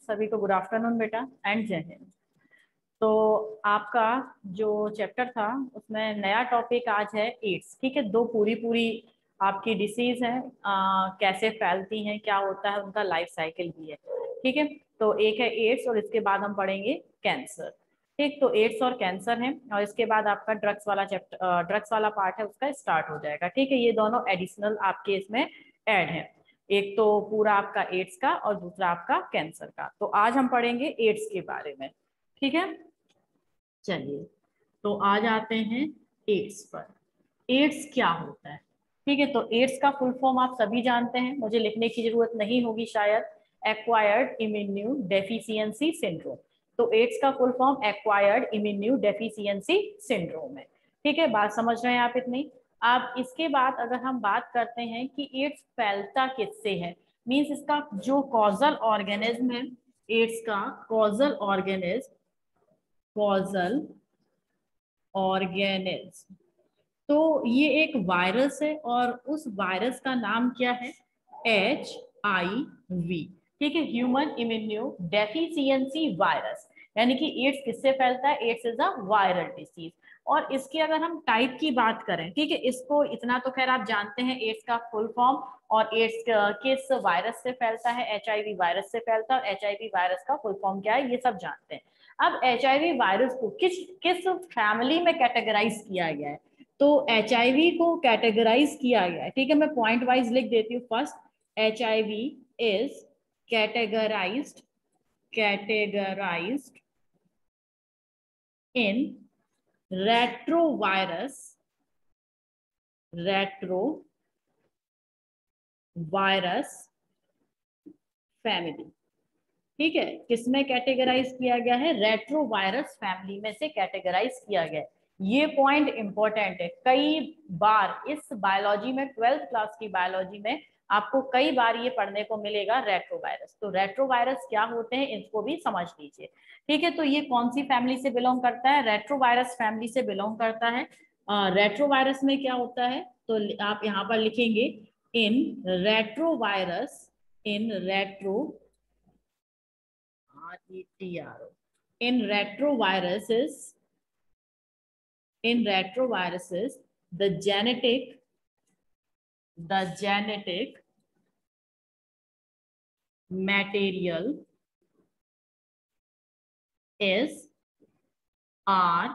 सभी को good afternoon बेटा एंड जय हिंद। तो आपका जो चैप्टर था उसमें नया टॉपिक आज है एड्स। ठीक है, दो पूरी आपकी डिसीज है, कैसे फैलती हैं, क्या होता है, उनका लाइफ साइकिल भी है। ठीक है, तो एक है एड्स और इसके बाद हम पढ़ेंगे कैंसर। ठीक, तो एड्स और कैंसर है और इसके बाद आपका ड्रग्स वाला चैप्टर, ड्रग्स वाला पार्ट है उसका स्टार्ट हो जाएगा। ठीक है, ये दोनों एडिशनल आपके इसमें ऐड है, एक तो पूरा आपका एड्स का और दूसरा आपका कैंसर का। तो आज हम पढ़ेंगे एड्स के बारे में। ठीक है, चलिए तो आज आते हैं एड्स पर। एड्स क्या होता है? ठीक है, तो एड्स का फुल फॉर्म आप सभी जानते हैं, मुझे लिखने की जरूरत नहीं होगी शायद। Acquired immune deficiency syndrome. तो एड्स का full form acquired immune deficiency syndrome है। ठीक है, बात समझ रहे हैं आप इतनी। अब इसके बाद अगर हम बात करते हैं कि एड्स फैलता किससे है, मीन्स इसका जो कॉजल ऑर्गेनिज्म है, एड्स का कॉजल ऑर्गेनिज्म, तो ये एक वायरस है और उस वायरस का नाम क्या है? HIV। ठीक है, ह्यूमन इम्यूनो डेफिशिएंसी वायरस। यानी कि एड्स किससे फैलता है? AIDS is a viral disease. और इसकी अगर हम टाइप की बात करें, ठीक है, इसको इतना तो खैर आप जानते हैं एड्स का फुल फॉर्म, और एड्स किस वायरस से फैलता है? HIV वायरस से फैलता है। और HIV वायरस का फुल फॉर्म क्या है ये सब जानते हैं। अब HIV वायरस को किस किस फैमिली में कैटेगराइज किया गया है? तो HIV को कैटेगराइज किया गया है। ठीक है, मैं पॉइंट वाइज लिख देती हूँ। First, HIV is categorised in retrovirus family. ठीक है, किसमें कैटेगराइज किया गया है? रेट्रोवायरस फैमिली में से कैटेगराइज किया गया है। ये पॉइंट इंपॉर्टेंट है। कई बार इस बायोलॉजी में, 12th क्लास की बायोलॉजी में आपको कई बार ये पढ़ने को मिलेगा रेट्रोवायरस। तो रेट्रोवायरस क्या होते हैं इसको भी समझ लीजिए। ठीक है, तो ये कौन सी फैमिली से बिलोंग करता है? रेट्रोवायरस फैमिली से बिलोंग करता है। रेट्रोवायरस में क्या होता है? तो आप यहाँ पर लिखेंगे in retrovirus, in retroviruses, the genetic material is RNA।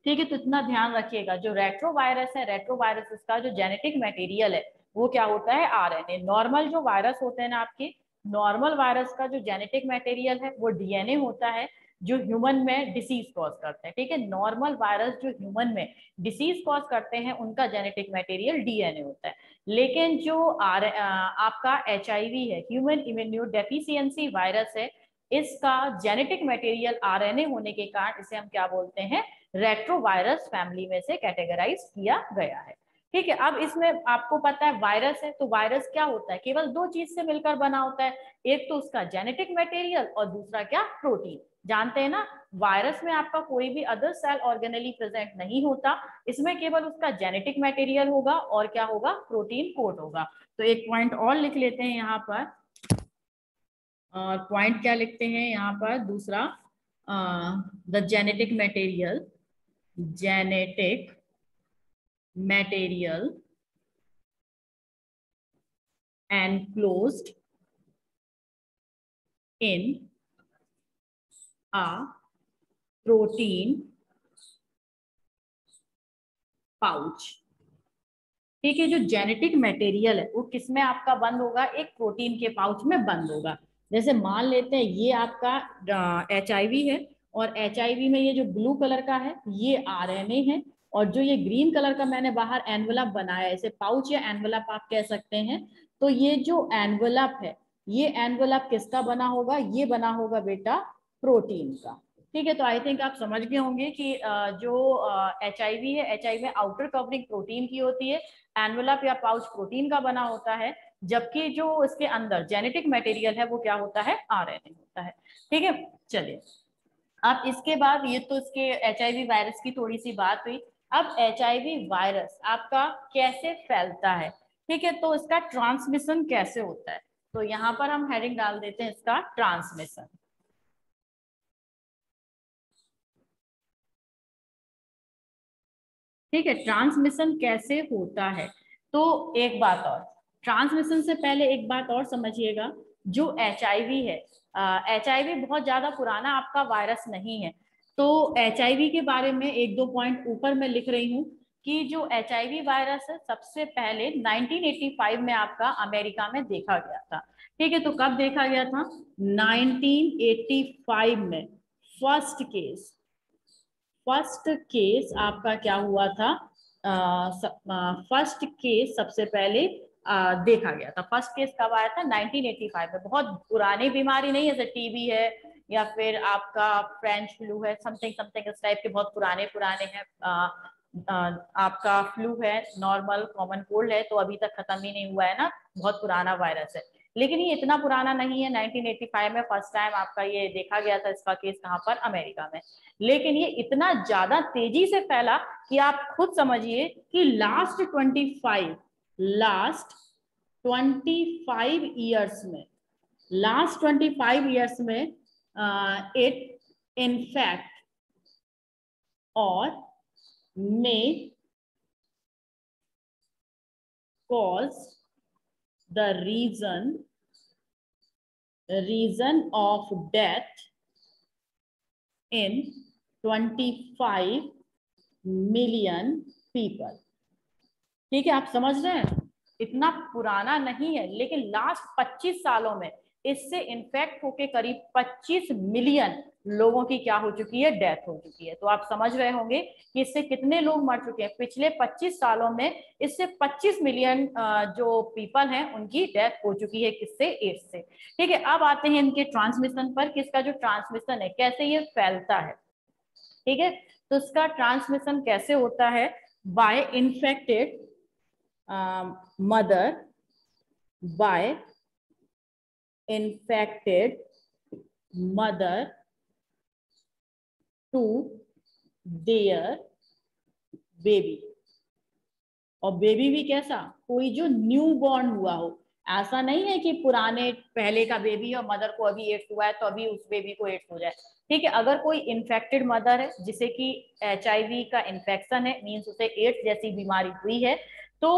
ठीक है, तो इतना ध्यान रखिएगा, जो रेट्रोवायरस है, रेट्रोवायरस का जो जेनेटिक मटेरियल है वो क्या होता है? RNA। नॉर्मल जो वायरस होते हैं ना आपके, नॉर्मल वायरस का जो जेनेटिक मटेरियल है वो DNA होता है, जो ह्यूमन में डिसीज कॉज करते हैं। ठीक है, नॉर्मल वायरस जो ह्यूमन में डिसीज कॉज करते हैं उनका जेनेटिक मटेरियल DNA होता है। लेकिन जो आपका HIV है, ह्यूमन इम्यूनो डेफिशिएंसी वायरस है, इसका जेनेटिक मटेरियल RNA होने के कारण इसे हम क्या बोलते हैं? रेट्रोवायरस फैमिली में से कैटेगराइज किया गया है। ठीक है, अब इसमें आपको पता है वायरस है, तो वायरस क्या होता है? केवल दो चीज से मिलकर बना होता है, एक तो उसका जेनेटिक मटेरियल और दूसरा क्या? प्रोटीन। जानते हैं ना, वायरस में आपका कोई भी अदर सेल ऑर्गेनेली प्रेजेंट नहीं होता, इसमें केवल उसका जेनेटिक मटेरियल होगा और क्या होगा? प्रोटीन कोड होगा। तो एक पॉइंट और लिख लेते हैं यहाँ पर, और पॉइंट क्या लिखते हैं यहाँ पर? दूसरा, the genetic material enclosed in a protein pouch। ठीक है, जो जेनेटिक मटेरियल है वो किसमें आपका बंद होगा? एक प्रोटीन के पाउच में बंद होगा। जैसे मान लेते हैं ये आपका HIV है, और HIV में ये जो ब्लू कलर का है ये RNA है, और जो ये ग्रीन कलर का मैंने बाहर एनवलप बनाया है, इसे पाउच या एनवलप आप कह सकते हैं, तो ये जो एनवलप है, ये एनवलप किसका बना होगा? ये बना होगा बेटा प्रोटीन का। ठीक है, तो आई थिंक आप समझ गए होंगे कि जो HIV है, HIV में आउटर कवरिंग प्रोटीन की होती है, एनवलप या पाउच प्रोटीन का बना होता है, जबकि जो इसके अंदर जेनेटिक मटेरियल है वो क्या होता है? RNA होता है। ठीक है, चलिए अब इसके बाद, ये तो इसके HIV वायरस की थोड़ी सी बात हुई। अब HIV वायरस आपका कैसे फैलता है? ठीक है, तो इसका ट्रांसमिशन कैसे होता है? तो यहाँ पर हम हेडिंग डाल देते हैं इसका ट्रांसमिशन। ठीक है, ट्रांसमिशन कैसे होता है। तो एक बात और, ट्रांसमिशन से पहले एक बात और समझिएगा, जो HIV है, HIV बहुत ज्यादा पुराना आपका वायरस नहीं है। तो HIV के बारे में एक दो पॉइंट ऊपर मैं लिख रही हूँ कि जो HIV वायरस है सबसे पहले 1985 में आपका अमेरिका में देखा गया था। ठीक है, तो कब देखा गया था? 1985 में फर्स्ट केस आपका क्या हुआ था? फर्स्ट केस सबसे पहले देखा गया था। फर्स्ट केस कब आया था? 1985 में। बहुत पुरानी बीमारी नहीं है, जैसे टीबी है या फिर आपका फ्रेंच फ्लू है, समथिंग समथिंग इस टाइप के बहुत पुराने पुराने हैं। आपका फ्लू है, नॉर्मल कॉमन कोल्ड है, तो अभी तक खत्म ही नहीं हुआ है ना, बहुत पुराना वायरस है। लेकिन ये इतना पुराना नहीं है। 1985 में फर्स्ट टाइम आपका ये देखा गया था, इसका केस कहाँ पर? अमेरिका में। लेकिन ये इतना ज्यादा तेजी से फैला कि आप खुद समझिए कि लास्ट 25 ईयर्स में इट इनफैक्ट और may cause the reason of death in 25 million people. ठीक है, आप समझ रहे हैं, इतना पुराना नहीं है, लेकिन लास्ट 25 सालों में इससे इन्फेक्ट होके करीब 25 मिलियन लोगों की क्या हो चुकी है? डेथ हो चुकी है। तो आप समझ रहे होंगे कि इससे कितने लोग मर चुके हैं। पिछले 25 सालों में इससे 25 मिलियन जो पीपल हैं उनकी डेथ हो चुकी है। किससे? एड्स से। ठीक है, अब आते हैं इनके ट्रांसमिशन पर, किसका जो ट्रांसमिशन है, कैसे ये फैलता है। ठीक है, तो इसका ट्रांसमिशन कैसे होता है? By infected mother to their baby. और बेबी भी कैसा? कोई जो न्यू बॉर्न हुआ हो। ऐसा नहीं है कि पुराने पहले का बेबी है और मदर को अभी एड्स हुआ है तो अभी उस बेबी को एड्स हो जाए। ठीक है, अगर कोई इन्फेक्टेड मदर है जिसे कि HIV का इन्फेक्शन है, मीन्स उसे एड्स जैसी बीमारी हुई है, तो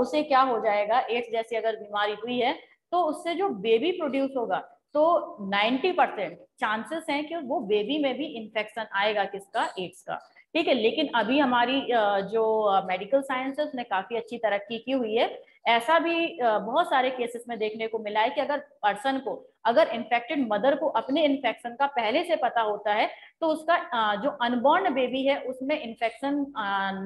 उसे क्या हो जाएगा? एड्स जैसी अगर बीमारी हुई है तो उससे जो बेबी प्रोड्यूस होगा, तो 90% चांसेस हैं कि वो बेबी में भी इन्फेक्शन आएगा। किसका? एड्स का। ठीक है, लेकिन अभी हमारी जो मेडिकल साइंस है उसने काफी अच्छी तरक्की की हुई है। ऐसा भी बहुत सारे केसेस में देखने को मिला है कि अगर पर्सन को, अगर इन्फेक्टेड मदर को अपने इन्फेक्शन का पहले से पता होता है, तो उसका जो अनबॉर्न बेबी है उसमें इन्फेक्शन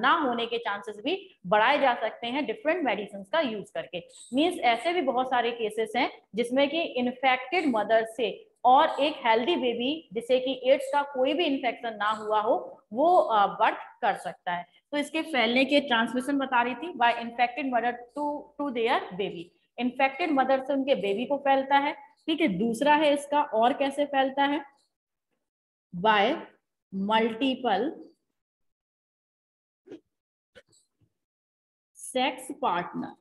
ना होने के चांसेस भी बढ़ाए जा सकते हैं डिफरेंट मेडिसिन का यूज करके। मीन्स ऐसे भी बहुत सारे केसेस हैं जिसमें कि इन्फेक्टेड मदर से और एक हेल्दी बेबी जिसे कि एड्स का कोई भी इन्फेक्शन ना हुआ हो, वो बर्थ कर सकता है। तो इसके फैलने के ट्रांसमिशन बता रही थी, by infected mother to their baby. Infected mother से उनके बेबी को फैलता है। ठीक है, दूसरा है इसका और कैसे फैलता है? Bye multiple sex partner.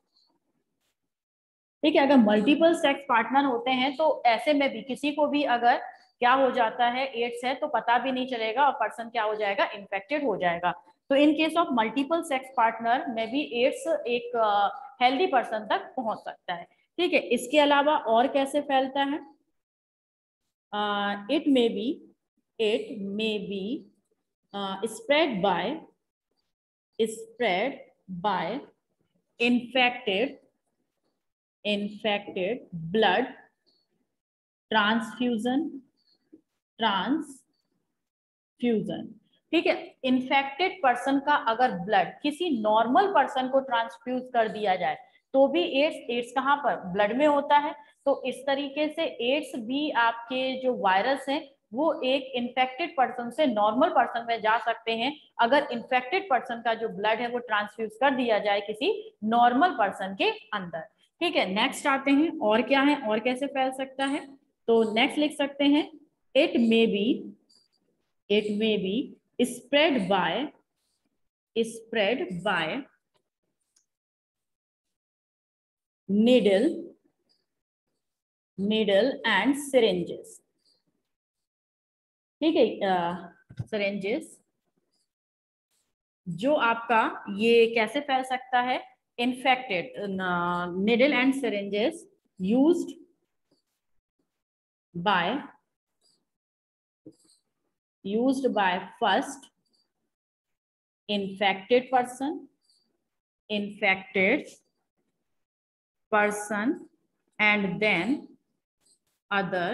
ठीक है, अगर मल्टीपल सेक्स पार्टनर होते हैं तो ऐसे में भी किसी को भी अगर क्या हो जाता है, एड्स है, तो पता भी नहीं चलेगा और पर्सन क्या हो जाएगा? इन्फेक्टेड हो जाएगा। तो in case of multiple sex partner में भी एड्स एक हेल्दी पर्सन तक पहुंच सकता है। ठीक है, इसके अलावा और कैसे फैलता है? It may be spread by infected blood transfusion. ठीक है, इन्फेक्टेड पर्सन का अगर ब्लड किसी नॉर्मल पर्सन को ट्रांसफ्यूज कर दिया जाए तो भी एड्स कहाँ पर? ब्लड में होता है। तो इस तरीके से एड्स भी आपके जो वायरस हैं वो एक इन्फेक्टेड पर्सन से नॉर्मल पर्सन में जा सकते हैं, अगर इन्फेक्टेड पर्सन का जो ब्लड है वो ट्रांसफ्यूज कर दिया जाए किसी नॉर्मल पर्सन के अंदर। ठीक है, नेक्स्ट आते हैं और क्या है, और कैसे फैल सकता है। तो नेक्स्ट लिख सकते हैं, it may be spread by needle needle and syringes. ठीक है, syringes जो आपका ये कैसे फैल सकता है, infected needle and syringes used by first infected person and then other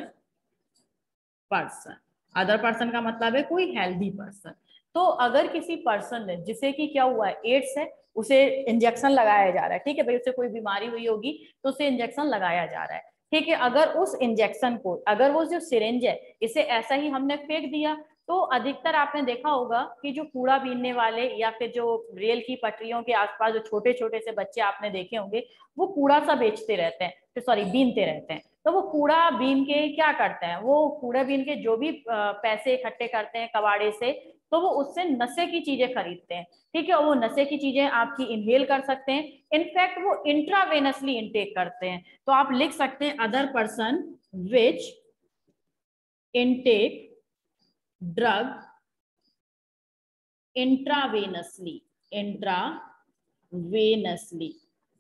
person का मतलब है कोई हेल्दी पर्सन। तो अगर किसी पर्सन ने, जिसे कि क्या हुआ है, एड्स है, उसे इंजेक्शन लगाया जा रहा है, ठीक है भाई, उसे कोई बीमारी हुई होगी तो उसे इंजेक्शन लगाया जा रहा है, ठीक है। अगर उस इंजेक्शन को, अगर वो जो सिरिंज है इसे ऐसा ही हमने फेंक दिया, तो अधिकतर आपने देखा होगा कि जो कूड़ा बीनने वाले या फिर जो रेल की पटरियों के आसपास जो छोटे छोटे से बच्चे आपने देखे होंगे, वो कूड़ा सा बेचते रहते हैं, सॉरी बीनते रहते हैं। तो वो कूड़ा बीन के क्या करते हैं, वो कूड़ा बीन के जो भी पैसे इकट्ठे करते हैं कबाड़े से, तो वो उससे नशे की चीजें खरीदते हैं, ठीक है। और वो नशे की चीजें आपकी इनहेल कर सकते हैं, इनफैक्ट वो इंट्रावेनसली इनटेक करते हैं। तो आप लिख सकते हैं other person which intake drug intravenously,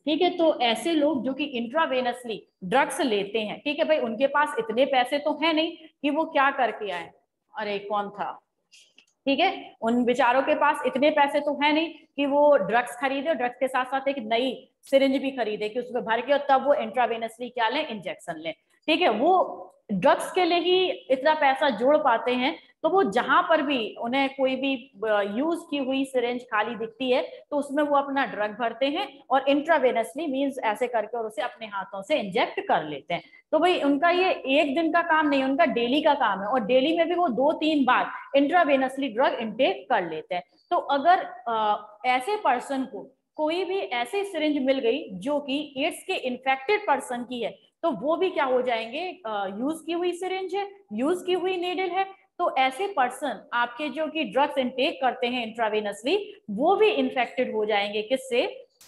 ठीक है। तो ऐसे लोग जो कि इंट्रावेनसली ड्रग्स लेते हैं, ठीक है भाई, उनके पास इतने पैसे तो है नहीं कि वो क्या करके आए, अरे कौन था, ठीक है, उन बेचारों के पास इतने पैसे तो है नहीं कि वो ड्रग्स खरीदे और ड्रग्स के साथ साथ एक नई सिरिंज भी खरीदे कि उसमें भर के और तब वो इंट्रावेनसली क्या लें, इंजेक्शन लें, ठीक है। वो ड्रग्स के लिए ही इतना पैसा जोड़ पाते हैं, तो वो जहां पर भी उन्हें कोई भी यूज की हुई सिरिंज खाली दिखती है तो उसमें वो अपना ड्रग भरते हैं और इंट्रावेनसली मींस ऐसे करके और उसे अपने हाथों से इंजेक्ट कर लेते हैं। तो भाई उनका ये एक दिन का काम नहीं, उनका डेली का काम है, और डेली में भी वो 2-3 बार इंट्रावेनसली ड्रग इनटेक कर लेते हैं। तो अगर ऐसे पर्सन को कोई भी ऐसी सिरिंज मिल गई जो कि एड्स के इन्फेक्टेड पर्सन की है, तो वो भी क्या हो जाएंगे, यूज की हुई सिरिंज है, यूज की हुई नीडल है। तो ऐसे पर्सन आपके जो कि ड्रग्स इनटेक करते हैं इंट्रावेनसली, वो भी इन्फेक्टेड हो जाएंगे, किससे,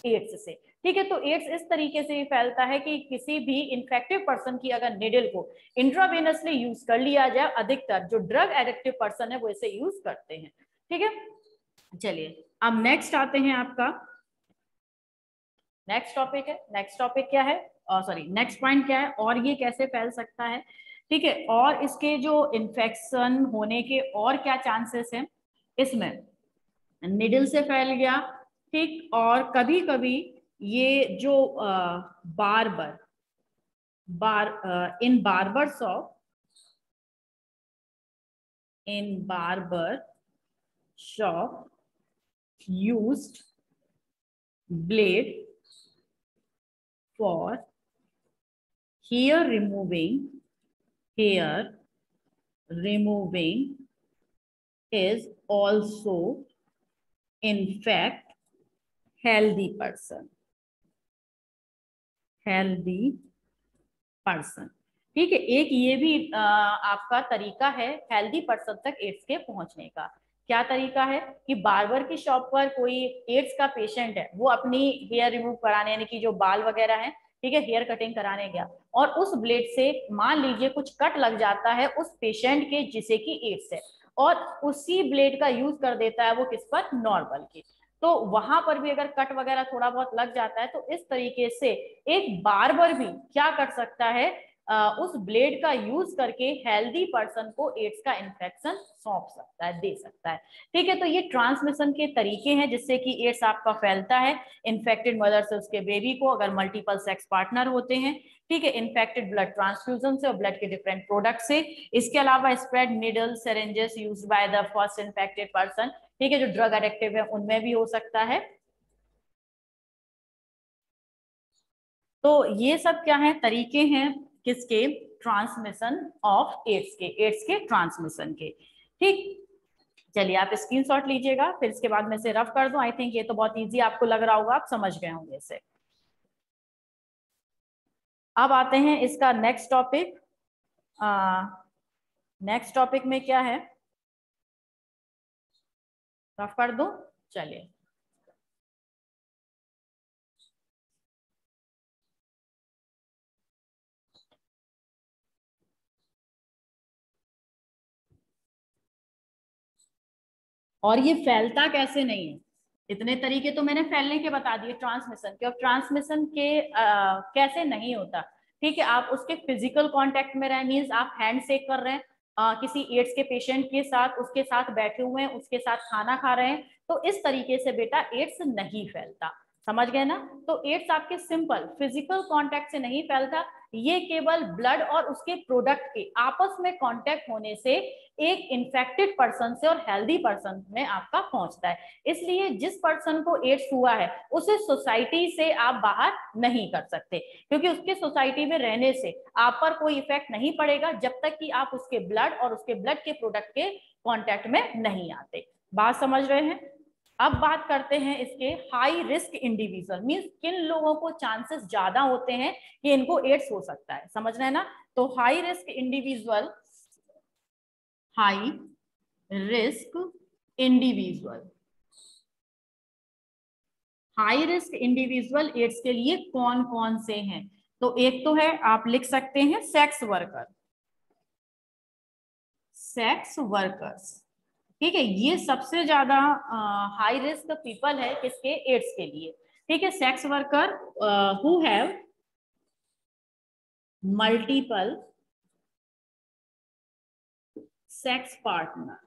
एड्स से, ठीक है। तो एड्स इस तरीके से फैलता है कि किसी भी इन्फेक्टिव पर्सन की अगर निडल को इंट्रावेनसली यूज कर लिया जाए, अधिकतर जो ड्रग एडिक्टिव पर्सन है वो इसे यूज करते हैं, ठीक है। चलिए अब नेक्स्ट आते हैं, आपका नेक्स्ट टॉपिक है, नेक्स्ट टॉपिक क्या है, सॉरी नेक्स्ट पॉइंट क्या है, और ये कैसे फैल सकता है, ठीक है, और इसके जो इन्फेक्शन होने के और क्या चांसेस हैं, इसमें निडल से फैल गया, ठीक, और कभी कभी ये जो barber in barber shop used blade for hair removing is also infect healthy person, ठीक है। एक ये भी आपका तरीका है हेल्दी पर्सन तक एड्स के पहुंचने का। क्या तरीका है कि बार्बर की शॉप पर कोई एड्स का पेशेंट है, वो अपनी हेयर रिमूव कराने, यानी कि जो बाल वगैरह है, ठीक है, हेयर कटिंग कराने गया, और उस ब्लेड से मान लीजिए कुछ कट लग जाता है उस पेशेंट के जिसे कि एड्स है, और उसी ब्लेड का यूज कर देता है वो किस पर, नॉर्मल की। तो वहां पर भी अगर कट वगैरह थोड़ा बहुत लग जाता है, तो इस तरीके से एक बार्बर भी क्या कर सकता है, उस ब्लेड का यूज करके हेल्दी पर्सन को एड्स का इन्फेक्शन सौंप सकता है, दे सकता है, ठीक है। तो ये ट्रांसमिशन के तरीके हैं जिससे कि एड्स आपका फैलता है, इन्फेक्टेड मदर से उसके बेबी को, अगर मल्टीपल सेक्स पार्टनर होते हैं, ठीक है, इन्फेक्टेड ब्लड ट्रांसफ्यूजन से और ब्लड के डिफरेंट प्रोडक्ट से। इसके अलावा spread needle syringes used by the first infected person, ठीक है, जो ड्रग एडिक्टिव है उनमें भी हो सकता है। तो ये सब क्या है, तरीके हैं किसके, ट्रांसमिशन ऑफ एड्स के ट्रांसमिशन के, ठीक। चलिए आप स्क्रीनशॉट लीजिएगा, फिर इसके बाद मैं इसे रफ कर दूं। आई थिंक ये तो बहुत इजी आपको लग रहा होगा, आप समझ गए होंगे इसे। अब आते हैं इसका नेक्स्ट टॉपिक। नेक्स्ट टॉपिक में क्या है, रफ कर दूं, चलिए। और ये फैलता कैसे नहीं है, इतने तरीके तो मैंने फैलने के बता दिए ट्रांसमिशन के। और ट्रांसमिशन के कैसे नहीं होता, ठीक है, आप उसके फिजिकल कांटेक्ट में रहे, मींस आप हैंड शेक कर रहे हैं किसी एड्स के पेशेंट के साथ, उसके साथ बैठे हुए हैं, उसके साथ खाना खा रहे हैं, तो इस तरीके से बेटा एड्स नहीं फैलता। समझ गए ना? तो एड्स आपके सिंपल फिजिकल कांटेक्ट से नहीं फैलता, ये केवल ब्लड और उसके प्रोडक्ट के आपस में कांटेक्ट होने से एक इन्फेक्टेड पर्सन से और हेल्दी पर्सन में आपका पहुंचता है। इसलिए जिस पर्सन को एड्स हुआ है उसे सोसाइटी से आप बाहर नहीं कर सकते, क्योंकि उसके सोसाइटी में रहने से आप पर कोई इफेक्ट नहीं पड़ेगा जब तक कि आप उसके ब्लड और उसके ब्लड के प्रोडक्ट के कांटेक्ट में नहीं आते। बात समझ रहे हैं? अब बात करते हैं इसके हाई रिस्क इंडिविजुअल, मींस किन लोगों को चांसेस ज्यादा होते हैं कि इनको एड्स हो सकता है। समझ रहे हैं ना? तो high risk individual, high risk individual, high risk individual AIDS के लिए कौन कौन से हैं? तो एक तो है, आप लिख सकते हैं सेक्स वर्कर, सेक्स वर्कर्स, ठीक है, ये सबसे ज्यादा हाई रिस्क पीपल है किसके? एड्स के लिए। ठीक है, sex worker who have multiple sex partner,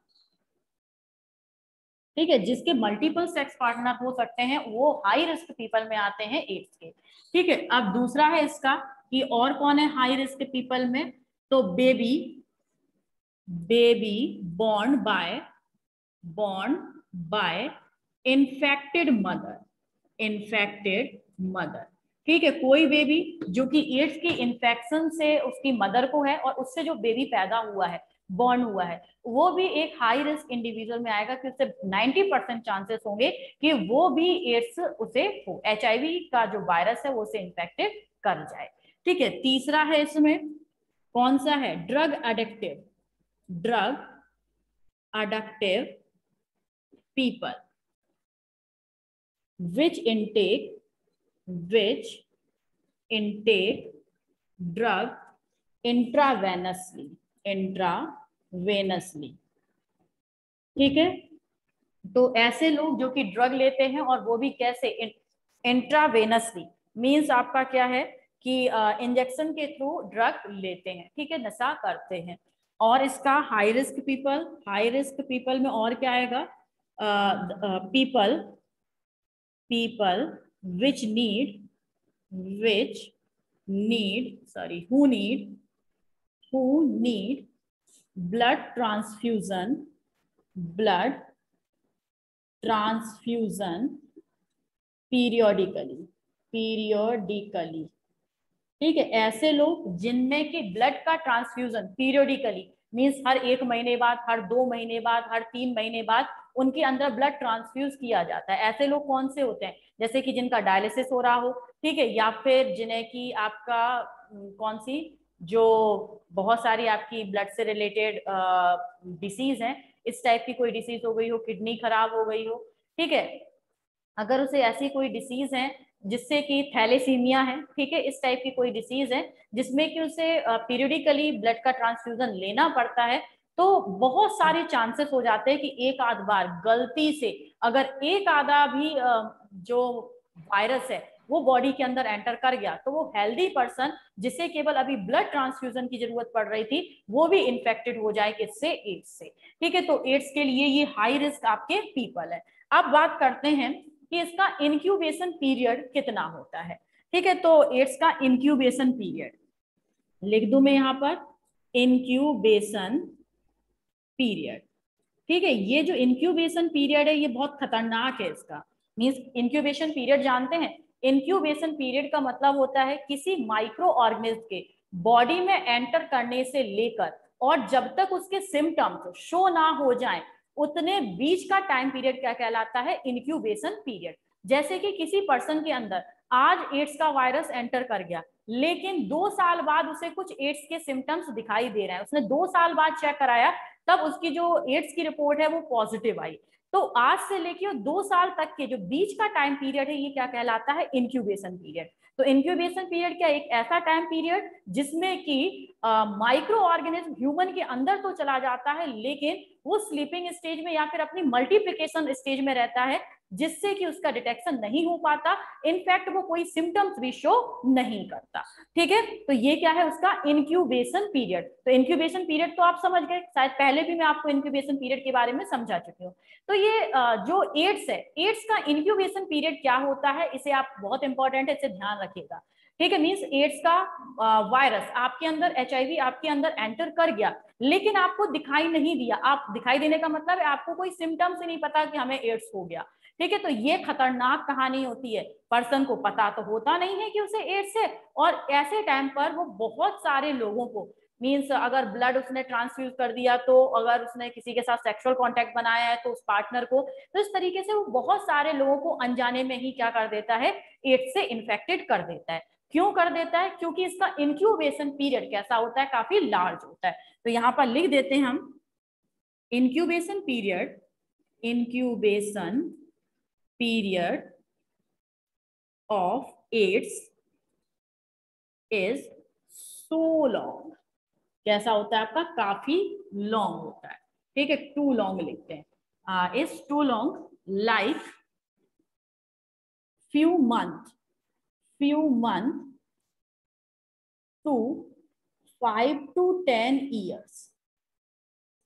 ठीक है, जिसके मल्टीपल सेक्स पार्टनर हो सकते हैं वो हाई रिस्क पीपल में आते हैं एड्स के। ठीक है, अब दूसरा है इसका कि और कौन है हाई रिस्क पीपल में? तो baby, baby born by infected mother, infected mother, ठीक है, कोई बेबी जो कि एड्स की इन्फेक्शन से उसकी मदर को है और उससे जो बेबी पैदा हुआ है, बॉर्न हुआ है, वो भी एक हाई रिस्क इंडिविजुअल में आएगा कि उससे 90% चांसेस होंगे कि वो भी एड्स उसे हो, HIV का जो वायरस है वो उसे इन्फेक्टेड कर जाए। ठीक है, तीसरा है इसमें कौन सा है? Drug addictive, drug addictive people which intake drug intravenously, intravenously, ठीक है, तो ऐसे लोग जो कि ड्रग लेते हैं और वो भी कैसे? इंट्रावेनसली, मींस आपका क्या है कि इंजेक्शन के थ्रू ड्रग लेते हैं, ठीक है, नशा करते हैं। और इसका high risk people, high risk people में और क्या आएगा? People, people which need sorry who need blood transfusion, blood transfusion periodically, periodically, ठीक है, ऐसे लोग जिनमें कि ब्लड का ट्रांसफ्यूजन पीरियोडिकली, मींस हर 1 महीने बाद, हर 2 महीने बाद, हर 3 महीने बाद उनके अंदर ब्लड ट्रांसफ्यूज किया जाता है। ऐसे लोग कौन से होते हैं? जैसे कि जिनका डायलिसिस हो रहा हो, ठीक है, या फिर जिन्हें कि आपका कौन सी जो बहुत सारी आपकी ब्लड से रिलेटेड डिसीज है, इस टाइप की कोई डिसीज हो गई हो, किडनी खराब हो गई हो, ठीक है, अगर उसे ऐसी कोई डिसीज है जिससे कि थैलेसीमिया है, ठीक है, इस टाइप की कोई डिसीज है जिसमें कि उसे पीरियडिकली ब्लड का ट्रांसफ्यूजन लेना पड़ता है, तो बहुत सारे चांसेस हो जाते हैं कि एक आध बार गलती से अगर एक आधा भी जो वायरस है वो बॉडी के अंदर एंटर कर गया तो वो हेल्दी पर्सन जिसे केवल अभी ब्लड ट्रांसफ्यूजन की जरूरत पड़ रही थी वो भी इन्फेक्टेड हो जाए किससे? एड्स से। ठीक है, तो एड्स के लिए ये हाई रिस्क आपके पीपल है। अब बात करते हैं कि इसका इंक्यूबेशन पीरियड कितना होता है। ठीक है, तो एड्स का इंक्यूबेशन पीरियड लिख दूं मैं यहां पर, इंक्यूबेशन पीरियड, ठीक है, ये जो इंक्यूबेशन पीरियड है ये बहुत खतरनाक है। इसका मींस इंक्यूबेशन पीरियड जानते हैं? इंक्यूबेशन पीरियड का मतलब होता है किसी माइक्रो ऑर्गेनिज्म के बॉडी में एंटर करने से लेकर और जब तक उसके सिम्टम्स शो ना हो जाएं उतने बीच का टाइम पीरियड क्या कहलाता है? Incubation period. जैसे कि किसी पर्सन के अंदर आज एड्स का वायरस एंटर कर गया लेकिन 2 साल बाद उसे कुछ एड्स के सिम्टम्स दिखाई दे रहे हैं, उसने 2 साल बाद चेक कराया तब उसकी जो एड्स की रिपोर्ट है वो पॉजिटिव आई, तो आज से लेके 2 साल तक के जो बीच का टाइम पीरियड है ये क्या कहलाता है? Incubation period. तो इंक्यूबेशन पीरियड क्या, एक ऐसा टाइम पीरियड जिसमें कि माइक्रो ऑर्गेनिज्म ह्यूमन के अंदर तो चला जाता है, लेकिन वो स्लीपिंग स्टेज में या फिर अपनी मल्टीप्लिकेशन स्टेज में रहता है, जिससे कि उसका डिटेक्शन नहीं हो पाता, इनफैक्ट वो कोई सिम्टम्स भी शो नहीं करता। ठीक है, तो ये क्या है उसका इंक्यूबेशन पीरियड। तो इंक्यूबेशन पीरियड तो आप समझ गए, शायद पहले भी मैं आपको इंक्यूबेशन पीरियड के बारे में समझा चुकी हूँ। तो ये जो एड्स है, एड्स का इंक्यूबेशन पीरियड क्या होता है, इसे आप बहुत इंपॉर्टेंट है, इसे ध्यान रखिएगा। ठीक है, मीन्स एड्स का वायरस आपके अंदर, HIV आपके अंदर एंटर कर गया, लेकिन आपको दिखाई नहीं दिया। आप दिखाई देने का मतलब है आपको कोई सिम्टम्स ही नहीं पता कि हमें एड्स हो गया। ठीक है, तो ये खतरनाक कहानी होती है। पर्सन को पता तो होता नहीं है कि उसे एड्स है, और ऐसे टाइम पर वो बहुत सारे लोगों को, मीन्स अगर ब्लड उसने ट्रांसफ्यूज कर दिया, तो अगर उसने किसी के साथ सेक्सुअल कांटेक्ट बनाया है तो उस पार्टनर को, तो इस तरीके से वो बहुत सारे लोगों को अनजाने में ही क्या कर देता है, एड्स से इन्फेक्टेड कर देता है। क्यों कर देता है? क्योंकि इसका इंक्यूबेशन पीरियड कैसा होता है, काफी लार्ज होता है। तो यहाँ पर लिख देते हैं हम incubation period, incubation period of AIDS is so long. कैसा होता है आपका? काफी लॉन्ग होता है। ठीक है, टू लॉन्ग लिखते हैं, is too long like few month to 5 to 10 years.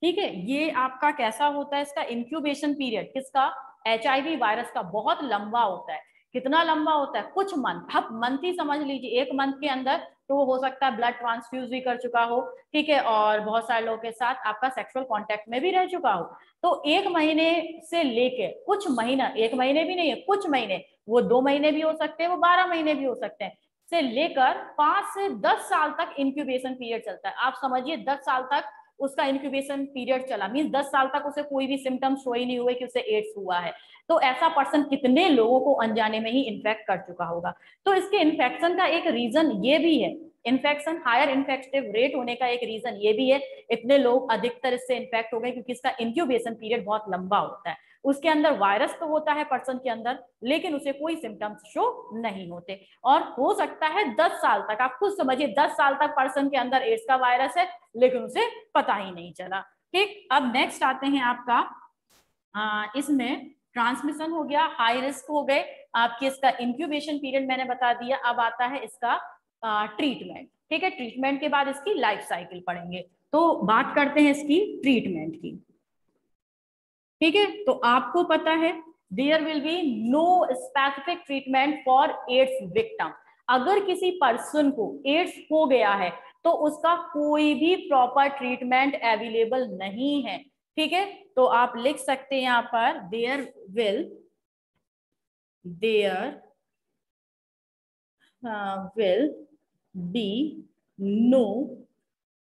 ठीक है, ये आपका कैसा होता है, इसका इंक्यूबेशन पीरियड किसका, HIV वायरस का, बहुत लंबा होता है। कितना लंबा होता है? कुछ मंथ, आप मंथ ही समझ लीजिए। एक मंथ के अंदर तो वो हो सकता है ब्लड ट्रांसफ्यूज भी कर चुका हो, ठीक है, और बहुत सारे लोगों के साथ आपका सेक्सुअल कांटेक्ट में भी रह चुका हो। तो एक महीने से लेके कुछ महीना, एक महीने भी नहीं है, कुछ महीने, वो 2 महीने भी हो सकते हैं, वो 12 महीने भी हो सकते हैं, से लेकर 5 से 10 साल तक इंक्यूबेशन पीरियड चलता है। आप समझिए 10 साल तक उसका इंक्यूबेशन पीरियड चला, मीन 10 साल तक उसे कोई भी सिम्टम्स शो ही नहीं हुए कि उसे एड्स हुआ है। तो ऐसा पर्सन कितने लोगों को अनजाने में ही इन्फेक्ट कर चुका होगा। तो इसके इन्फेक्शन का एक रीजन ये भी है, इन्फेक्शन, हायर इन्फेक्टिव रेट होने का एक रीजन ये भी है, इतने लोग अधिकतर इससे इन्फेक्ट हो गए क्योंकि इसका इंक्यूबेशन पीरियड बहुत लंबा होता है। उसके अंदर वायरस तो होता है पर्सन के अंदर, लेकिन उसे कोई सिम्टम्स शो नहीं होते, और हो सकता है 10 साल तक। आप खुद समझिए 10 साल तक पर्सन के अंदर एड्स का वायरस है, लेकिन उसे पता ही नहीं चला। ठीक, अब नेक्स्ट आते हैं आपका, इसमें ट्रांसमिशन हो गया, हाई रिस्क हो गए आपके, इसका इंक्यूबेशन पीरियड मैंने बता दिया। अब आता है इसका ट्रीटमेंट। ठीक है, ट्रीटमेंट के बाद इसकी लाइफ साइकिल पढ़ेंगे। तो बात करते हैं इसकी ट्रीटमेंट की। ठीक है, तो आपको पता है there will be no specific treatment for AIDS victim. अगर किसी पर्सन को एड्स हो गया है तो उसका कोई भी प्रॉपर ट्रीटमेंट अवेलेबल नहीं है। ठीक है, तो आप लिख सकते हैं यहां पर there will be no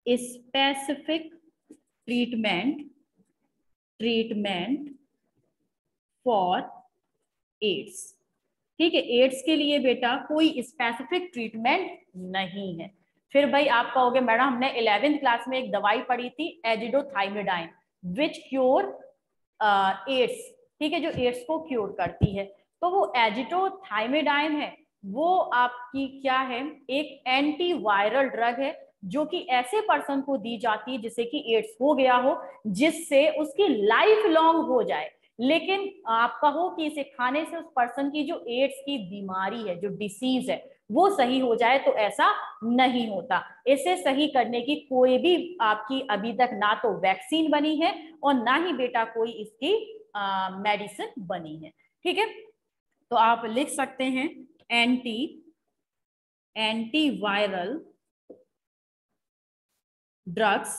specific treatment for AIDS. ठीक है, एड्स के लिए बेटा कोई स्पेसिफिक ट्रीटमेंट नहीं है। फिर भाई आप कहोगे मैडम हमने 11th क्लास में एक दवाई पढ़ी थी एजिडोथाइमिडाइन विच क्योर एड्स। ठीक है, जो एड्स को क्योर करती है, तो वो एजिडोथाइमिडाइन है, वो आपकी क्या है, एक एंटी वायरल ड्रग है, जो कि ऐसे पर्सन को दी जाती है जिसे कि एड्स हो गया हो, जिससे उसकी लाइफ लॉन्ग हो जाए। लेकिन आप कहो कि इसे खाने से उस पर्सन की जो एड्स की बीमारी है, जो डिसीज है, वो सही हो जाए, तो ऐसा नहीं होता। इसे सही करने की कोई भी आपकी अभी तक ना तो वैक्सीन बनी है और ना ही बेटा कोई इसकी मेडिसिन बनी है। ठीक है, तो आप लिख सकते हैं antiviral drugs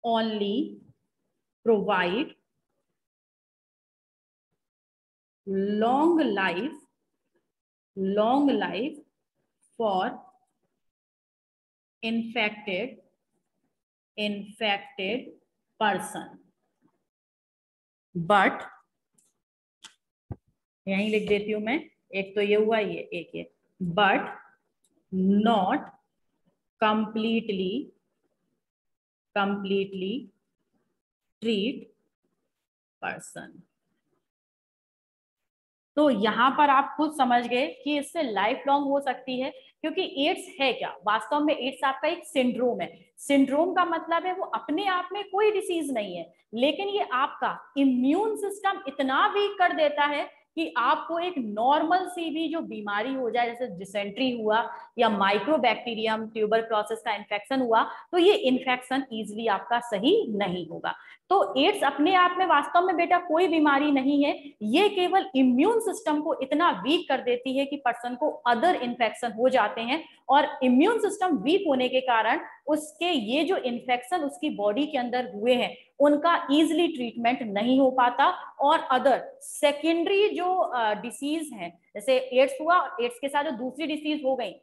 only provide long life for infected person, but यहीं लिख देती हूं मैं, एक तो ये हुआ, ये एक ये, but not completely treat person। तो यहाँ पर आप खुद समझ गए कि इससे लाइफ लॉन्ग हो सकती है, क्योंकि एड्स है क्या, वास्तव में एड्स आपका एक सिंड्रोम है। सिंड्रोम का मतलब है वो अपने आप में कोई डिसीज नहीं है, लेकिन ये आपका इम्यून सिस्टम इतना वीक कर देता है कि आपको एक नॉर्मल सी भी जो बीमारी हो जाए, जैसे डिसेंट्री हुआ या माइक्रोबैक्टीरियम ट्यूबरक्लोसिस का इन्फेक्शन हुआ, तो ये इन्फेक्शन इजिली आपका सही नहीं होगा। तो एड्स अपने आप में वास्तव में बेटा कोई बीमारी नहीं है, ये केवल इम्यून सिस्टम को इतना वीक कर देती है कि पर्सन को अदर इन्फेक्शन हो जाते हैं, और इम्यून सिस्टम वीक होने के कारण उसके ये जो इन्फेक्शन उसकी बॉडी के अंदर हुए हैं उनका इजिली ट्रीटमेंट नहीं हो पाता, और अदर सेकेंडरी जो डिसीज है, जैसे एड्स हुआ, एड्स के साथ जो दूसरी डिसीज हो गई,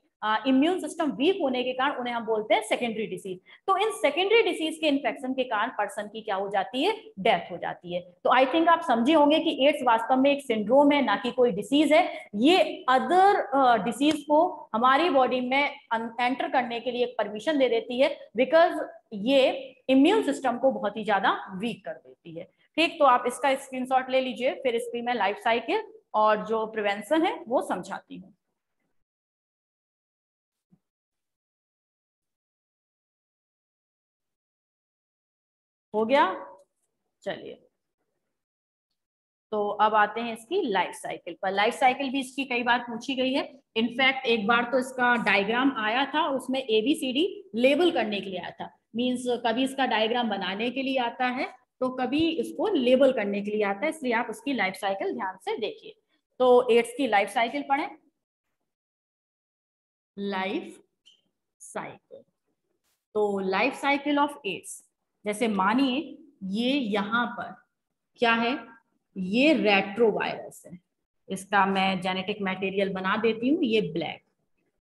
इम्यून सिस्टम वीक होने के कारण उन्हें हम बोलते हैं सेकेंडरी डिसीज। तो इन सेकेंडरी डिसीज के इन्फेक्शन के कारण पर्सन की क्या हो जाती है, डेथ हो जाती है। तो आई थिंक आप समझे होंगे कि एड्स वास्तव में एक सिंड्रोम है, ना कि कोई डिसीज है। ये अदर डिसीज को हमारी बॉडी में एंटर करने के लिए एक परमिशन दे देती है, बिकॉज ये इम्यून सिस्टम को बहुत ही ज्यादा वीक कर देती है। ठीक, तो आप इसका स्क्रीनशॉट ले लीजिए, फिर इसकी मैं लाइफ साइकिल और जो प्रिवेंशन है वो समझाती हूँ। हो गया, चलिए। तो अब आते हैं इसकी लाइफ साइकिल पर। लाइफ साइकिल भी इसकी कई बार पूछी गई है। इनफैक्ट एक बार तो इसका डायग्राम आया था, उसमें ABCD लेबल करने के लिए आया था। मींस कभी इसका डायग्राम बनाने के लिए आता है, तो कभी इसको लेबल करने के लिए आता है, इसलिए आप उसकी लाइफ साइकिल ध्यान से देखिए। तो एड्स की लाइफ साइकिल पढ़ें। लाइफ साइकिल, तो लाइफ साइकिल ऑफ एड्स, जैसे मानिए ये यहाँ पर क्या है, ये रेट्रोवायरस है, इसका मैं जेनेटिक मटेरियल बना देती हूँ, ये ब्लैक,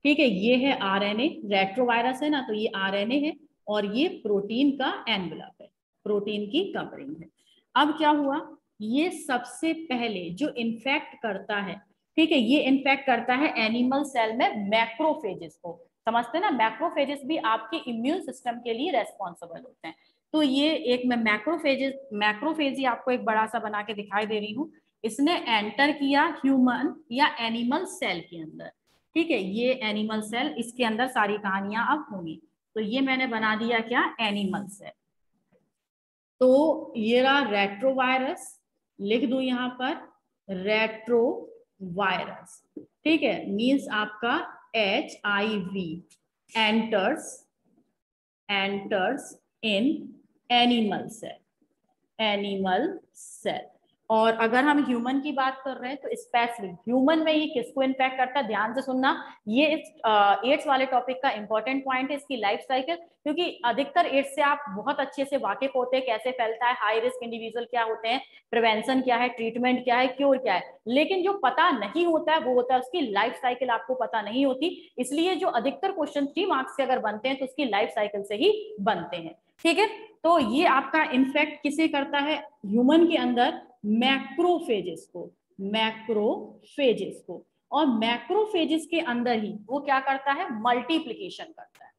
ठीक है। ये है RNA, रेट्रोवायरस है ना, तो ये RNA है, और ये प्रोटीन का एनवेलप है, प्रोटीन की कवरिंग है। अब क्या हुआ, ये सबसे पहले जो इन्फेक्ट करता है, ठीक है, ये इन्फेक्ट करता है एनिमल सेल में मैक्रोफेजेस को। समझते हैं ना, मैक्रोफेजेस भी आपके इम्यून सिस्टम के लिए रेस्पॉन्सिबल होते हैं। तो ये एक मैं मैक्रोफेज ही आपको एक बड़ा सा बना के दिखाई दे रही हूँ। इसने एंटर किया ह्यूमन या एनिमल सेल के अंदर, ठीक है, ये एनिमल सेल, इसके अंदर सारी कहानियां अब होंगी। तो ये मैंने बना दिया क्या, एनिमल सेल। तो ये रहा रेट्रोवायरस, लिख दूं यहाँ पर रेट्रोवायरस, ठीक है, मींस आपका HIV enters in animal cell. और अगर हम ह्यूमन की बात कर रहे हैं तो स्पेसिफिक ह्यूमन में ये किसको इन्फेक्ट करता है, ध्यान से सुनना, ये एड्स वाले टॉपिक का इंपॉर्टेंट पॉइंट है, इसकी लाइफ साइकिल, क्योंकि अधिकतर एड्स से आप बहुत अच्छे से वाकिफ होते हैं, कैसे फैलता है, हाई रिस्क इंडिविजुअल क्या होते हैं, प्रिवेंशन क्या है, ट्रीटमेंट क्या है, क्योर क्या है, लेकिन जो पता नहीं होता है वो होता है उसकी लाइफ साइकिल, आपको पता नहीं होती। इसलिए जो अधिकतर क्वेश्चन 3 मार्क्स के अगर बनते हैं तो उसकी लाइफ साइकिल से ही बनते हैं, ठीक है। तो ये आपका इन्फेक्ट किसे करता है, ह्यूमन के अंदर मैक्रोफेजेस को, और मैक्रोफेजेस के अंदर ही वो क्या करता है, मल्टीप्लिकेशन करता है,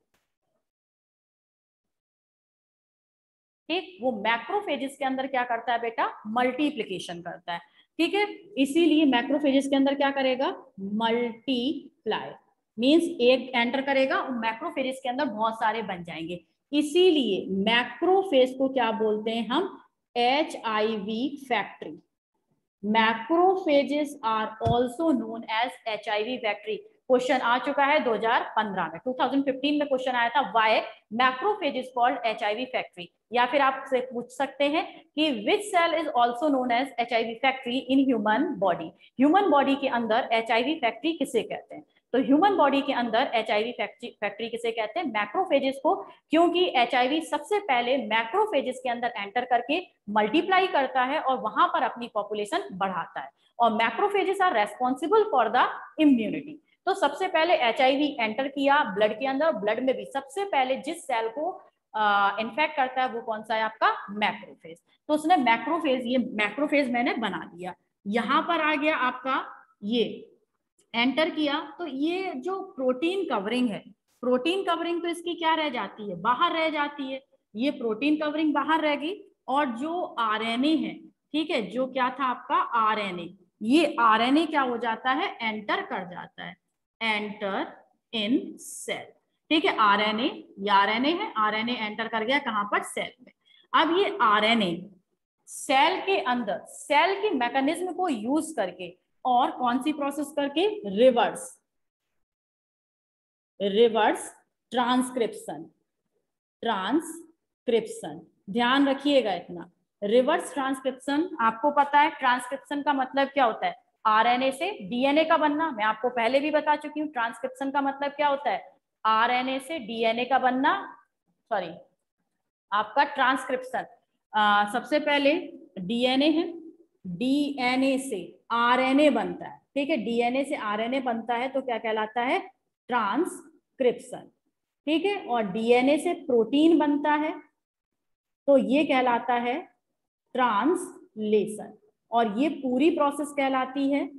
ठीक, वो मैक्रोफेजेस के अंदर क्या करता है बेटा, मल्टीप्लिकेशन करता है, ठीक है। इसीलिए मैक्रोफेजेस के अंदर क्या करेगा, मल्टीप्लाई, मींस एक एंटर करेगा और मैक्रोफेजेस के अंदर बहुत सारे बन जाएंगे। इसीलिए मैक्रोफेज को क्या बोलते हैं हम, HIV factory. Macrophages are also known as HIV factory. Question आ चुका है 2015 में, 2015 में क्वेश्चन आया था, why macrophages called HIV factory. या फिर आप से पूछ सकते हैं कि which cell is also known as HIV factory in human body. Human body के अंदर HIV फैक्ट्री किसे कहते हैं, तो ह्यूमन बॉडी के अंदर HIV फैक्ट्री किसे कहते हैं, मैक्रोफेजेस को, क्योंकि HIV सबसे पहले मैक्रोफेजेस के अंदर एंटर करके मल्टीप्लाई करता है और वहां पर अपनी पॉपुलेशन बढ़ाता है, और macrophages are responsible for the immunity. तो सबसे पहले HIV एंटर किया ब्लड के अंदर, ब्लड में भी सबसे पहले जिस सेल को इन्फेक्ट करता है वो कौन सा है, आपका मैक्रोफेज। तो उसने ये मैक्रोफेज मैंने बना दिया, यहां पर आ गया आपका, ये एंटर किया, तो ये जो प्रोटीन कवरिंग है, प्रोटीन कवरिंग तो इसकी क्या रह जाती है, बाहर रह जाती है, ये प्रोटीन कवरिंग बाहर रह गई, और जो RNA है, ठीक है, जो क्या था आपका RNA, ये आरएनए क्या हो जाता है, एंटर कर जाता है, एंटर इन सेल। ठीक है, आरएनए, ये आरएनए है, आरएनए एंटर कर गया कहां पर, सेल में। अब ये आरएनए सेल के अंदर सेल के मैकेनिज्म को यूज करके और कौन सी प्रोसेस करके, रिवर्स ट्रांसक्रिप्शन, ध्यान रखिएगा इतना। रिवर्स ट्रांसक्रिप्शन, आपको पता है ट्रांसक्रिप्शन का मतलब क्या होता है, आरएनए से डीएनए का बनना। मैं आपको पहले भी बता चुकी हूँ ट्रांसक्रिप्शन का मतलब क्या होता है, आरएनए से डीएनए का बनना, सॉरी आपका ट्रांसक्रिप्शन। सबसे पहले डीएनए है, डीएनए से आरएनए बनता है। ठीक है, डीएनए से आरएनए बनता है तो क्या कहलाता है, ट्रांसक्रिप्शन। ठीक है, और डीएनए से प्रोटीन बनता है तो ये कहलाता है ट्रांसलेशन, और ये पूरी प्रोसेस कहलाती है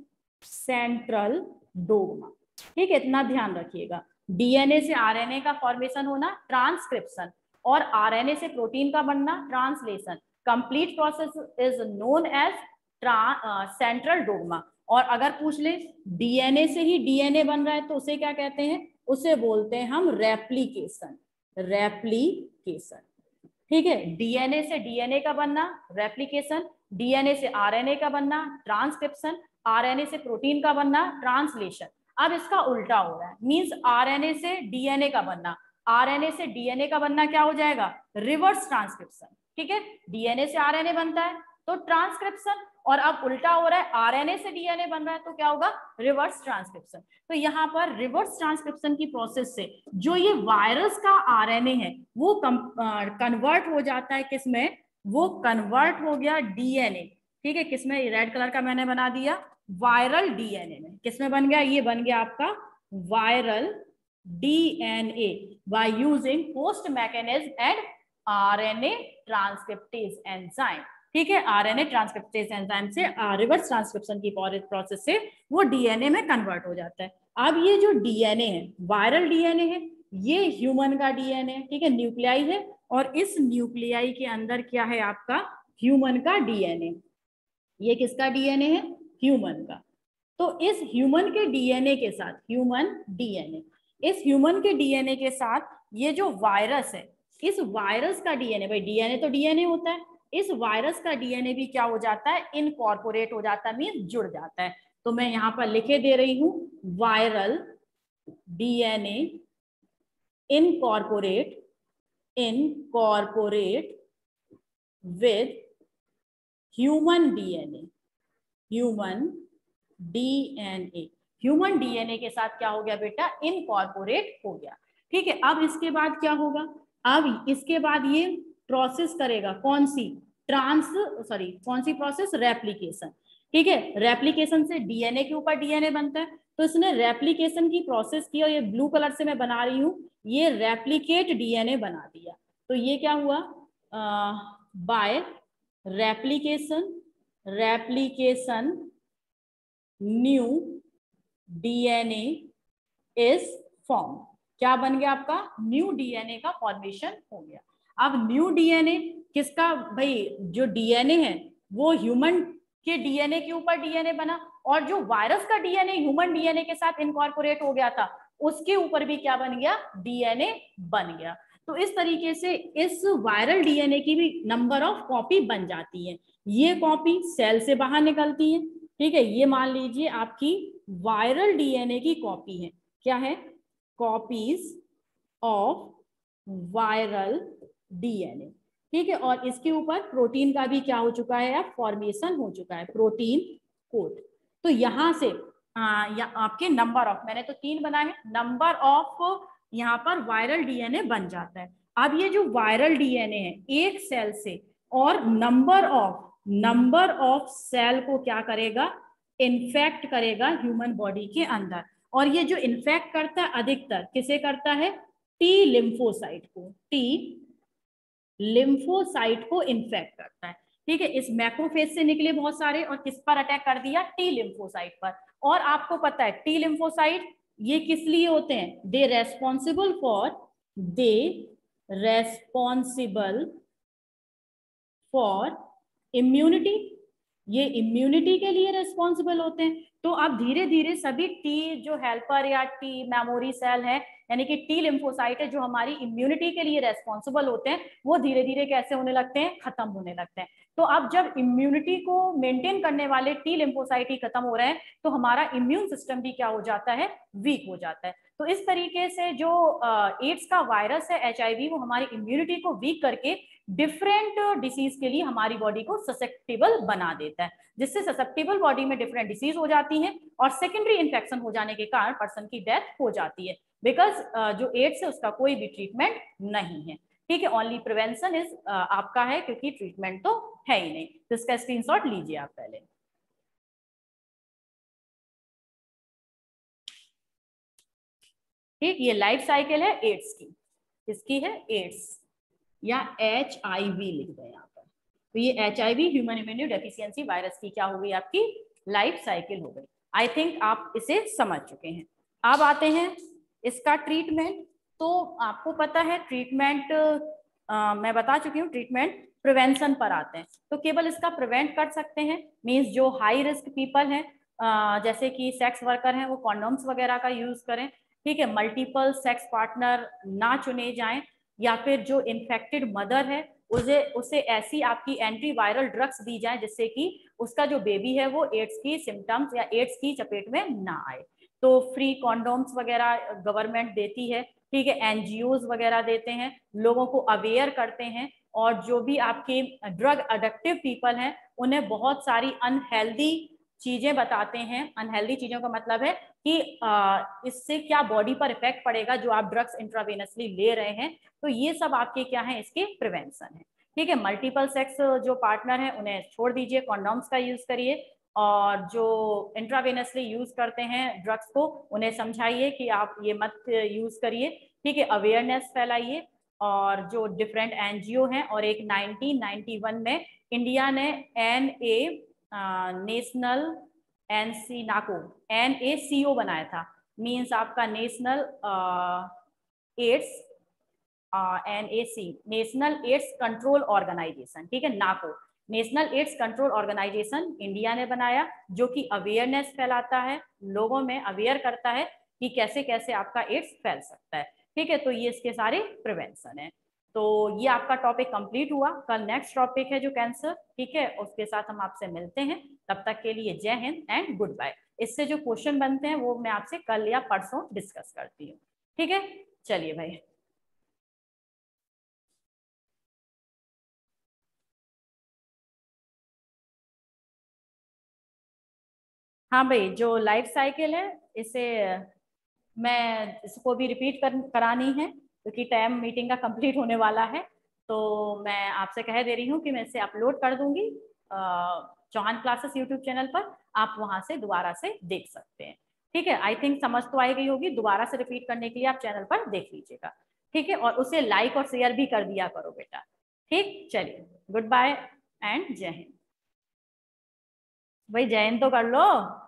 सेंट्रल डोग्मा। ठीक है, इतना ध्यान रखिएगा। डीएनए से आरएनए का फॉर्मेशन होना ट्रांसक्रिप्शन, और आरएनए से प्रोटीन का बनना translation. Complete process is known as central dogma. और अगर पूछ ले डीएनए से ही डीएनए बन रहा है तो उसे क्या कहते हैं, उसे बोलते हैं हम रेप्लिकेशन, रेप्लिकेशन। ठीक है, डीएनए से डीएनए का बनना रेप्लिकेशन, डीएनए से आरएनए का बनना ट्रांसक्रिप्शन, आरएनए से प्रोटीन का बनना ट्रांसलेशन। अब इसका उल्टा हो रहा है, मींस आरएनए से डीएनए का बनना, आरएनए से डीएनए का बनना क्या हो जाएगा, रिवर्स ट्रांसक्रिप्शन। ठीक है, डीएनए से आरएनए बनता है तो ट्रांसक्रिप्शन, और अब उल्टा हो रहा है, आरएनए से डीएनए बन रहा है तो क्या होगा, रिवर्स ट्रांसक्रिप्शन। तो यहाँ पर रिवर्स ट्रांसक्रिप्शन की प्रोसेस से जो ये वायरस का आरएनए है वो कन्वर्ट हो जाता है किसमें, वो कन्वर्ट हो गया डीएनए। ठीक है, किसमें, रेड कलर का मैंने बना दिया, वायरल डीएनए में। किसमें बन गया, ये बन गया आपका viral DNA by using host mechanism and RNA transcriptase enzyme. ठीक है, आरएनए ट्रांसक्रिप्टेज एंजाइम से रिवर्स ट्रांसक्रिप्शन की प्रोसेस से वो डीएनए में कन्वर्ट हो जाता है। अब ये जो डीएनए है, वायरल डीएनए है, ये ह्यूमन का डीएनए है। ठीक है, न्यूक्लियाई है, और इस न्यूक्लियाई के अंदर क्या है आपका, ह्यूमन का डीएनए। ये किसका डीएनए है, ह्यूमन का। तो इस ह्यूमन के डीएनए के साथ, ह्यूमन डीएनए, इस ह्यूमन के डीएनए के साथ ये जो वायरस है, इस वायरस का डीएनए, भाई डीएनए तो डीएनए होता है, इस वायरस का डीएनए भी क्या हो जाता है, इनकॉर्पोरेट हो जाता है, मीन जुड़ जाता है। तो मैं यहां पर लिखे दे रही हूं, viral DNA incorporate with human DNA, human DNA के साथ क्या हो गया बेटा, इनकॉर्पोरेट हो गया। ठीक है, अब इसके बाद क्या होगा, अब इसके बाद ये प्रोसेस करेगा कौन सी, कौन सी प्रोसेस, रेप्लिकेशन। ठीक है, रेप्लिकेशन से डीएनए के ऊपर डीएनए बनता है, तो इसने रेप्लिकेशन की प्रोसेस की, और ये ब्लू कलर से मैं बना रही हूं, ये रेप्लिकेट डीएनए बना दिया। तो ये क्या हुआ, by replication new DNA is form. क्या बन गया आपका, न्यू डीएनए का फॉर्मेशन हो गया। अब न्यू डीएनए किसका, भाई जो डीएनए है वो ह्यूमन के डीएनए के ऊपर डीएनए बना, और जो वायरस का डीएनए ह्यूमन डीएनए के साथ इनकॉर्पोरेट हो गया था उसके ऊपर भी क्या बन गया, डीएनए बन गया। तो इस तरीके से इस वायरल डीएनए की भी नंबर ऑफ कॉपी बन जाती है। ये कॉपी सेल से बाहर निकलती है। ठीक है, ये मान लीजिए आपकी वायरल डीएनए की कॉपी है, क्या है, कॉपीज ऑफ वायरल डीएनए। ठीक है, और इसके ऊपर प्रोटीन का भी क्या हो चुका है, अब फॉर्मेशन हो चुका है, प्रोटीन कोड। तो यहां से आपके नंबर ऑफ, मैंने तो 3 बनाए, नंबर ऑफ यहाँ पर वायरल डीएनए बन जाता है। अब ये जो वायरल डीएनए है एक सेल से, और नंबर ऑफ सेल को क्या करेगा, इन्फेक्ट करेगा ह्यूमन बॉडी के अंदर। और ये जो इन्फेक्ट करता है अधिकतर किसे करता है, टी लिम्फोसाइट को इन्फेक्ट करता है। ठीक है, इस मैक्रोफेज से निकले बहुत सारे, और किस पर अटैक कर दिया, टी लिम्फोसाइट पर। और आपको पता है टी लिम्फोसाइट ये किस लिए होते हैं, दे रेस्पॉन्सिबल फॉर इम्यूनिटी। ये इम्यूनिटी के लिए रिस्पॉन्सिबल होते हैं। तो अब धीरे धीरे सभी टी जो हेल्पर या टी मेमोरी सेल है, यानी कि टी लिम्फोसाइट है, जो हमारी इम्यूनिटी के लिए रेस्पॉन्सिबल होते हैं, वो धीरे धीरे कैसे होने लगते हैं, खत्म होने लगते हैं। तो अब जब इम्यूनिटी को मेंटेन करने वाले टी लिम्फोसाइट ही खत्म हो रहे हैं, तो हमारा इम्यून सिस्टम भी क्या हो जाता है, वीक हो जाता है। तो इस तरीके से जो एड्स का वायरस है HIV, वो हमारी इम्यूनिटी को वीक करके डिफरेंट डिसीज के लिए हमारी बॉडी को ससेप्टेबल बना देता है, जिससे ससेप्टेबल बॉडी में डिफरेंट डिसीज हो जाती हैं और सेकेंडरी इन्फेक्शन हो जाने के कारण पर्सन की डेथ हो जाती है। बिकॉज जो एड्स है उसका कोई भी ट्रीटमेंट नहीं है। ठीक है, ओनली प्रिवेंशन इज आपका है, क्योंकि ट्रीटमेंट तो है ही नहीं। तो इसका स्क्रीनशॉट लीजिए आप पहले। ठीक, ये लाइफ साइकिल है एड्स की। किसकी है, एड्स या HIV लिख दें यहाँ पर। तो ये HIV human immuno deficiency virus की क्या हो गई, आपकी लाइफ साइकिल हो गई। आई थिंक आप इसे समझ चुके हैं। अब आते हैं इसका ट्रीटमेंट। तो आपको पता है ट्रीटमेंट, मैं बता चुकी हूँ, ट्रीटमेंट प्रिवेंशन पर आते हैं। तो केवल इसका प्रिवेंट कर सकते हैं, मीन्स जो हाई रिस्क पीपल हैं, जैसे कि सेक्स वर्कर हैं, वो कॉन्डोम्स वगैरह का यूज करें। ठीक है, मल्टीपल सेक्स पार्टनर ना चुने जाएं, या फिर जो इन्फेक्टेड मदर है उसे ऐसी आपकी एंटी वायरल ड्रग्स दी जाए जिससे कि उसका जो बेबी है वो एड्स की सिम्टम्स या एड्स की चपेट में ना आए। तो फ्री कॉन्डोम्स वगैरह गवर्नमेंट देती है। ठीक है, NGOs वगैरह देते हैं, लोगों को अवेयर करते हैं। और जो भी आपके ड्रग अडिक्टिव पीपल हैं उन्हें बहुत सारी अनहेल्दी चीजें बताते हैं। अनहेल्दी चीजों का मतलब है कि इससे क्या बॉडी पर इफेक्ट पड़ेगा जो आप ड्रग्स इंट्रावेनसली ले रहे हैं। तो ये सब आपके क्या है, इसके प्रिवेंशन है। ठीक है, मल्टीपल सेक्स जो पार्टनर है उन्हें छोड़ दीजिए, कॉन्डोम्स का यूज करिए। और जो इंट्रावेनसली यूज करते हैं ड्रग्स को, उन्हें समझाइए कि आप ये मत यूज करिए। ठीक है, अवेयरनेस फैलाइए। और जो डिफरेंट NGO हैं, और एक 1991 में इंडिया ने नेशनल NACO बनाया था, मीन्स आपका national AIDS national AIDS control organisation. ठीक है, NACO, national AIDS control organisation India ने बनाया, जो कि अवेयरनेस फैलाता है, लोगों में अवेयर करता है कि कैसे कैसे आपका एड्स फैल सकता है। ठीक है, तो ये इसके सारे प्रिवेंशन है। तो ये आपका टॉपिक कंप्लीट हुआ। कल नेक्स्ट टॉपिक है जो कैंसर। ठीक है, उसके साथ हम आपसे मिलते हैं। तब तक के लिए जय हिंद एंड गुड बाय। इससे जो क्वेश्चन बनते हैं वो मैं आपसे कल या परसों डिस्कस करती हूँ। ठीक है, चलिए भाई। हाँ भाई, जो लाइफ साइकिल है इसे मैं इसको भी रिपीट करानी है, क्योंकि टाइम मीटिंग का कंप्लीट होने वाला है। तो मैं आपसे कह दे रही हूँ कि मैं इसे अपलोड कर दूंगी चौहान क्लासेस यूट्यूब चैनल पर। आप वहां से दोबारा से देख सकते हैं। ठीक है, आई थिंक समझ तो आई गई होगी। दोबारा से रिपीट करने के लिए आप चैनल पर देख लीजिएगा। ठीक है, और उसे लाइक और शेयर भी कर दिया करो बेटा। ठीक, चलिए, गुड बाय एंड जय हिंद। भाई जय हिंद तो कर लो।